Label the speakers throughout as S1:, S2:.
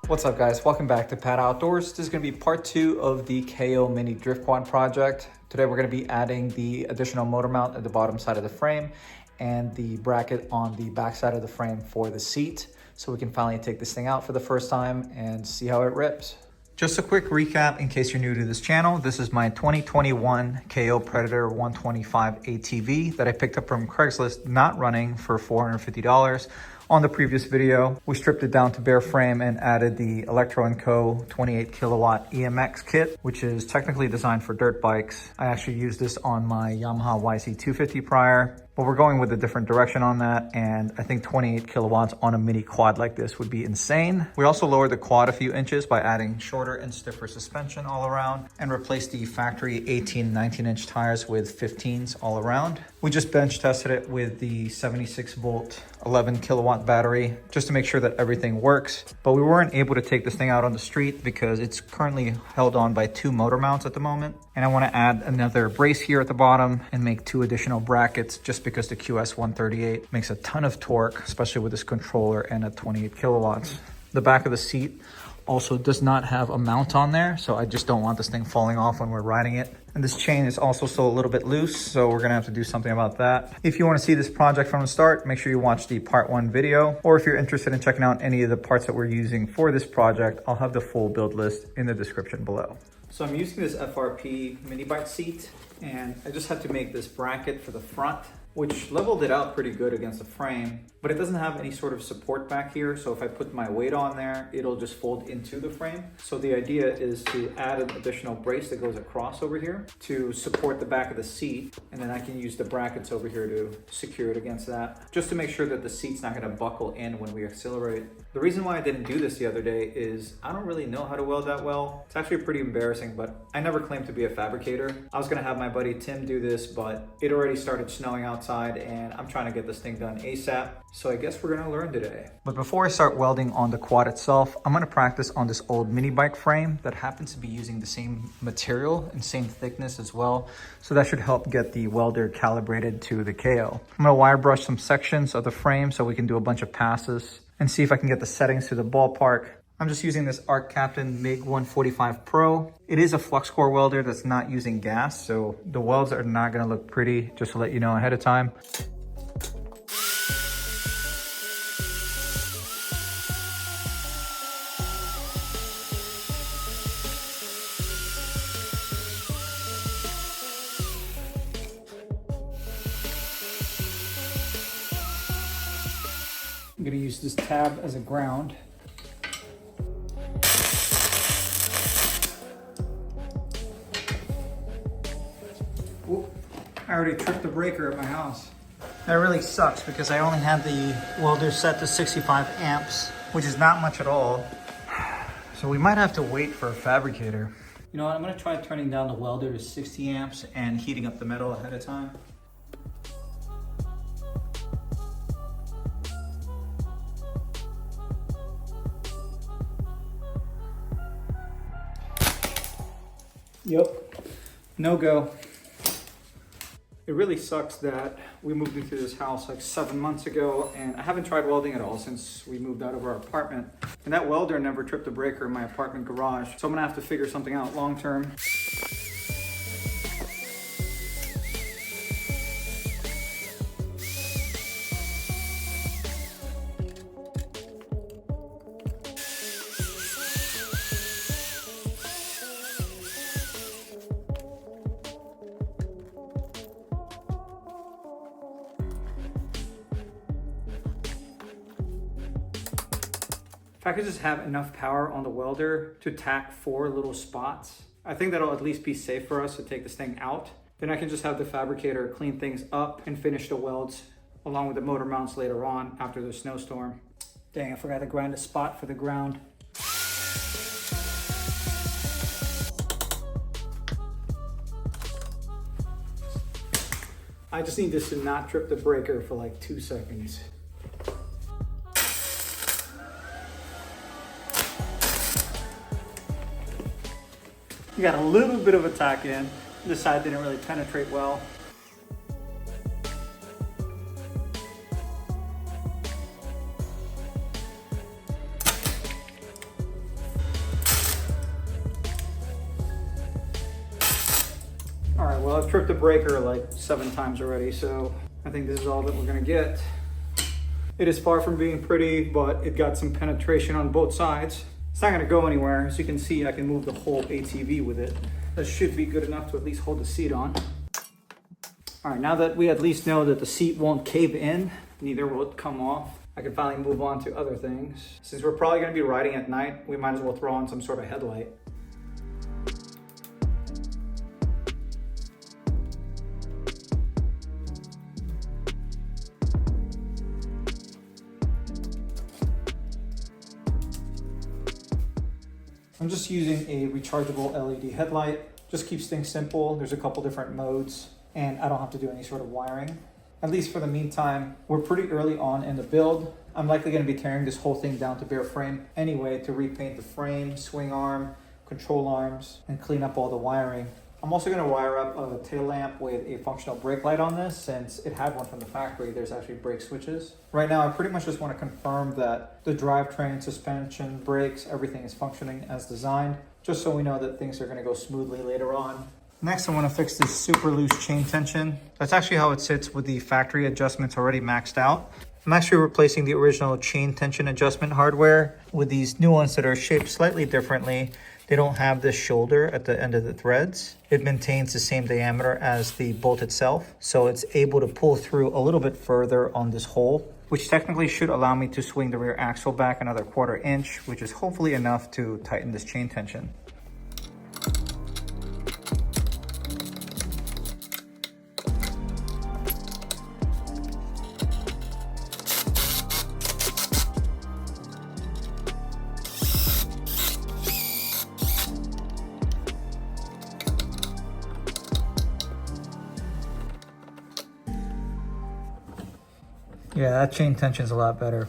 S1: What's up guys, welcome back to Pat Outdoors. This is going to be part 2 of the Kayo mini drift quad project. Today we're going to be adding the additional motor mount at the bottom side of the frame and the bracket on the back side of the frame for the seat, so we can finally take this thing out for the first time and see how it rips. Just a quick recap in case you're new to this channel. This is my 2021 Kayo Predator 125 ATV that I picked up from Craigslist, not running, for $450. On the previous video, we stripped it down to bare frame and added the Electro & Co 28 kilowatt EMX kit, which is technically designed for dirt bikes. I actually used this on my Yamaha YC250 prior, but we're going with a different direction on that, and I think 28 kilowatts on a mini quad like this would be insane. We also lowered the quad a few inches by adding shorter and stiffer suspension all around and replaced the factory 18-19-inch tires with 15s all around. We just bench tested it with the 76 volt 11 kilowatt battery just to make sure that everything works, but we weren't able to take this thing out on the street because it's currently held on by 2 motor mounts at the moment, and I want to add another brace here at the bottom and make 2 additional brackets just because the QS138 makes a ton of torque, especially with this controller and at 28 kilowatts. The back of the seat also does not have a mount on there, so I just don't want this thing falling off when we're riding it. And this chain is also still a little bit loose, so we're gonna have to do something about that. If you wanna see this project from the start, make sure you watch the part 1 video, or if you're interested in checking out any of the parts that we're using for this project, I'll have the full build list in the description below. So I'm using this FRP mini bike seat, and I just had to make this bracket for the front, which leveled it out pretty good against the frame, but it doesn't have any sort of support back here. So if I put my weight on there, it'll just fold into the frame. So the idea is to add an additional brace that goes across over here to support the back of the seat. And then I can use the brackets over here to secure it against that, just to make sure that the seat's not gonna buckle in when we accelerate. The reason why I didn't do this the other day is I don't really know how to weld that well. It's actually pretty embarrassing, but I never claimed to be a fabricator. I was gonna have my buddy Tim do this, but it already started snowing outside and I'm trying to get this thing done ASAP. So I guess we're gonna learn today. But before I start welding on the quad itself, I'm gonna practice on this old mini bike frame that happens to be using the same material and same thickness as well. So that should help get the welder calibrated to the Kayo. I'm gonna wire brush some sections of the frame so we can do a bunch of passes and see if I can get the settings to the ballpark. I'm just using this Arc Captain MiG 145 Pro. It is a flux core welder that's not using gas, so the welds are not gonna look pretty, just to let you know ahead of time. I'm gonna use this tab as a ground. Whoop. I already tripped the breaker at my house. That really sucks because I only had the welder set to 65 amps, which is not much at all. So we might have to wait for a fabricator. You know what, I'm gonna try turning down the welder to 60 amps and heating up the metal ahead of time. Yep, no go. It really sucks that we moved into this house like 7 months ago and I haven't tried welding at all since we moved out of our apartment. And that welder never tripped the breaker in my apartment garage. So I'm gonna have to figure something out long term. If I could just have enough power on the welder to tack 4 little spots, I think that'll at least be safe for us to take this thing out. Then I can just have the fabricator clean things up and finish the welds along with the motor mounts later on after the snowstorm. Dang, I forgot to grind a spot for the ground. I just need this to not trip the breaker for like 2 seconds. You got a little bit of a tack in. This side didn't really penetrate well.
S2: Well, I've tripped the breaker like 7 times already, so I think this is all that we're gonna get. It is far from being pretty, but it got some penetration on both sides. It's not gonna go anywhere. As you can see, I can move the whole ATV with it. That should be good enough to at least hold the seat on. All right, now that we at least know that the seat won't cave in, neither will it come off, I can finally move on to other things. Since we're probably gonna be riding at night, we might as well throw on some sort of headlight. I'm just using a rechargeable LED headlight. Just keeps things simple. There's a couple different modes and I don't have to do any sort of wiring. At least for the meantime, we're pretty early on in the build. I'm likely going to be tearing this whole thing down to bare frame anyway to repaint the frame, swing arm, control arms, and clean up all the wiring. I'm also going to wire up a tail lamp with a functional brake light on this since it had one from the factory. There's actually brake switches. Right now, I pretty much just want to confirm that the drivetrain, suspension, brakes, everything is functioning as designed, just so we know that things are going to go smoothly later on. Next, I want to fix this super loose chain tension. That's actually how it sits with the factory adjustments already maxed out. I'm actually replacing the original chain tension adjustment hardware with these new ones that are shaped slightly differently. They don't have this shoulder at the end of the threads. It maintains the same diameter as the bolt itself, so it's able to pull through a little bit further on this hole, which technically should allow me to swing the rear axle back another 1/4 inch, which is hopefully enough to tighten this chain tension. Yeah, that chain tension is a lot better.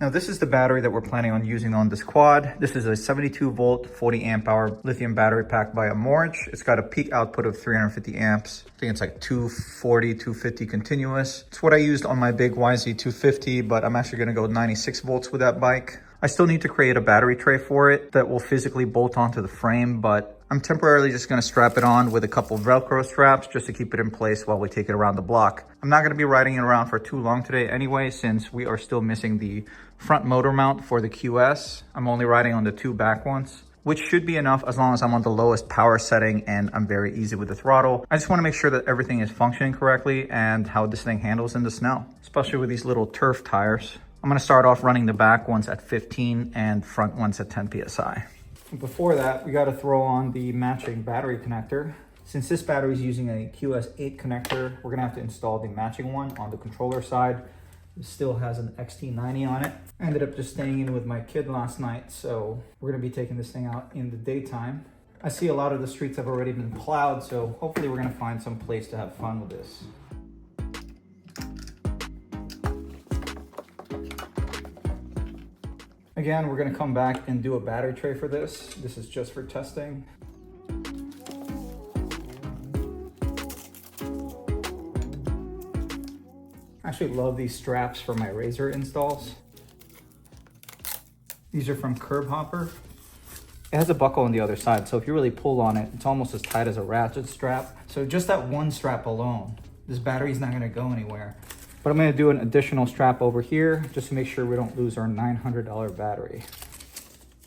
S2: Now this is the battery that we're planning on using on this quad. This is a 72 volt, 40 amp hour lithium battery packed by Amorch. It's got a peak output of 350 amps. I think it's like 240, 250 continuous. It's what I used on my big YZ250, but I'm actually gonna go 96 volts with that bike. I still need to create a battery tray for it that will physically bolt onto the frame, but I'm temporarily just gonna strap it on with a couple of Velcro straps just to keep it in place while we take it around the block. I'm not gonna be riding it around for too long today anyway, since we are still missing the front motor mount for the QS. I'm only riding on the 2 back ones, which should be enough as long as I'm on the lowest power setting and I'm very easy with the throttle. I just wanna make sure that everything is functioning correctly and how this thing handles in the snow, especially with these little turf tires. I'm gonna start off running the back ones at 15 and front ones at 10 PSI. Before that, we got to throw on the matching battery connector. Since this battery is using a QS8 connector, we're going to have to install the matching one on the controller side. It still has an XT90 on it. I ended up just staying in with my kid last night, so we're going to be taking this thing out in the daytime. I see a lot of the streets have already been plowed, so hopefully we're going to find some place to have fun with this. Again, we're gonna come back and do a battery tray for this. This is just for testing. I actually love these straps for my Razor installs. These are from Curb Hopper. It has a buckle on the other side, so if you really pull on it, it's almost as tight as a ratchet strap. So just that one strap alone, this battery's not gonna go anywhere. But I'm gonna do an additional strap over here just to make sure we don't lose our $900 battery.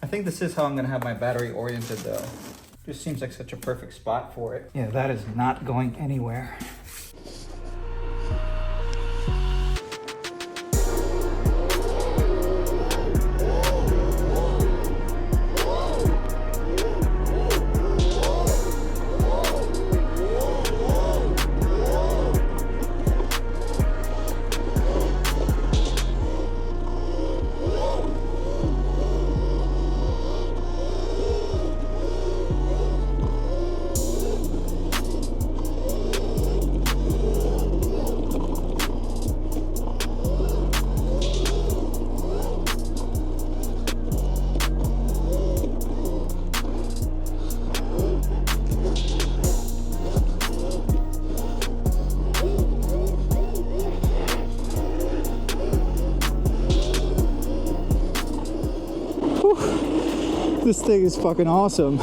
S2: I think this is how I'm gonna have my battery oriented though. Just seems like such a perfect spot for it. Yeah, that is not going anywhere. This thing is fucking awesome.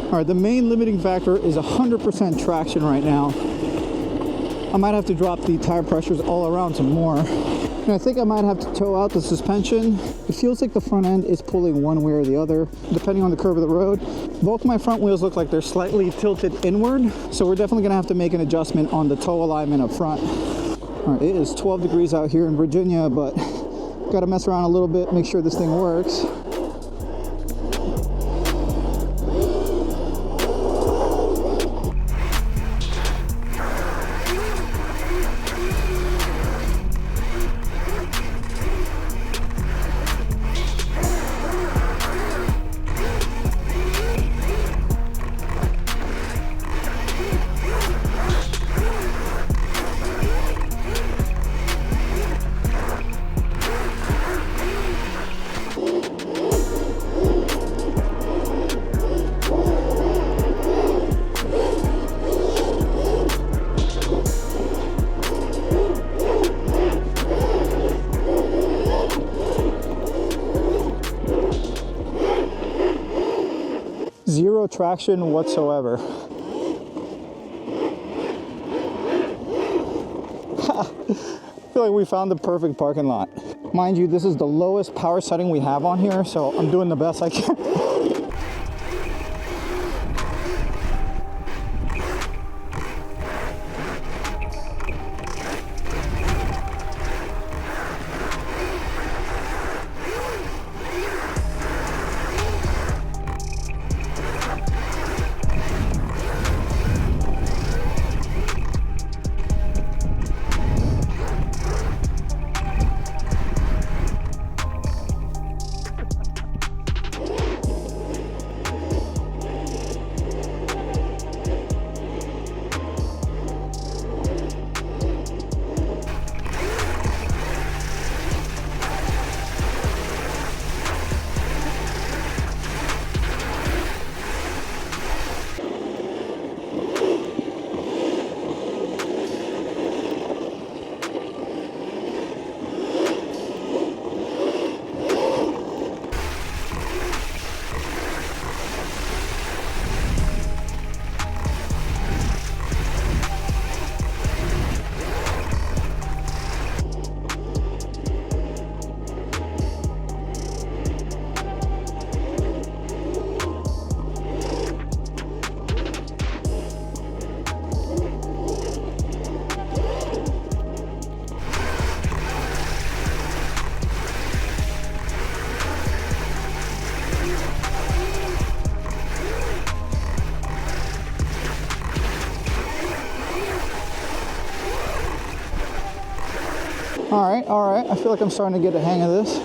S3: All right, the main limiting factor is 100% traction right now. I might have to drop the tire pressures all around some more. And I think I might have to tow out the suspension. It feels like the front end is pulling one way or the other, depending on the curve of the road. Both my front wheels look like they're slightly tilted inward, so we're definitely gonna have to make an adjustment on the toe alignment up front. All right, it is 12 degrees out here in Virginia, but gotta mess around a little bit, make sure this thing works. Zero traction whatsoever. I feel like we found the perfect parking lot. Mind you, this is the lowest power setting we have on here, so I'm doing the best I can. All right. I feel like I'm starting to get the hang of this.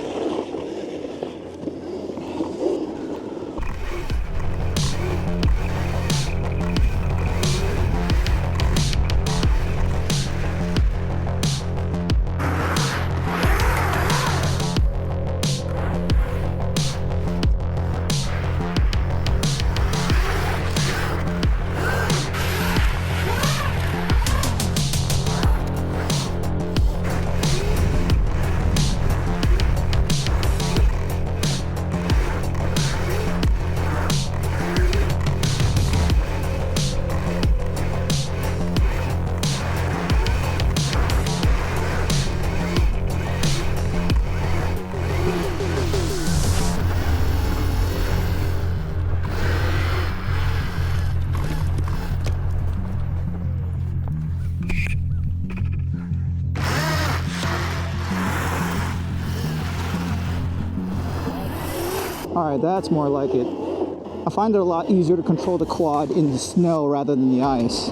S3: All right, that's more like it. I find it a lot easier to control the quad in the snow rather than the ice.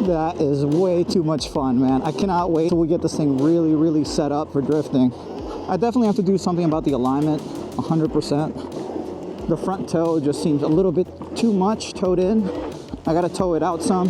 S3: That is way too much fun, man. I cannot wait till we get this thing really set up for drifting. I definitely have to do something about the alignment, 100%. The front toe just seems a little bit too much towed in. I gotta tow it out some.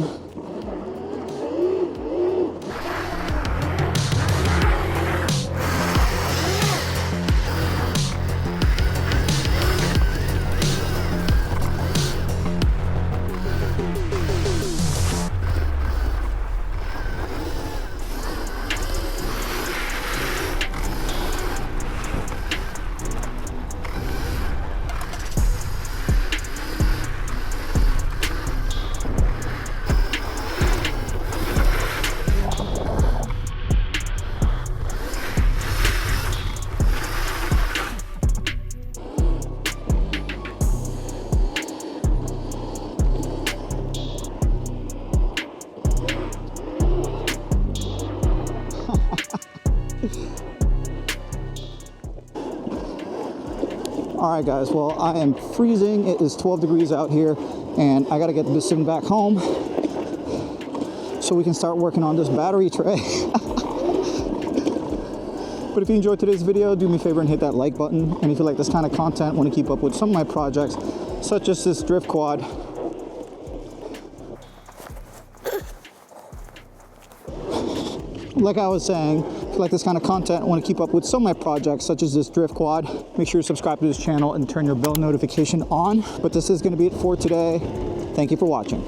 S3: All right, guys, well, I am freezing. It is 12 degrees out here, and I gotta get this thing back home so we can start working on this battery tray. But if you enjoyed today's video, do me a favor and hit that like button. And if you like this kind of content, want to keep up with some of my projects, such as this drift quad, like I was saying, if you like this kind of content, want to keep up with some of my projects, such as this drift quad, make sure you subscribe to this channel and turn your bell notification on. But this is going to be it for today. Thank you for watching.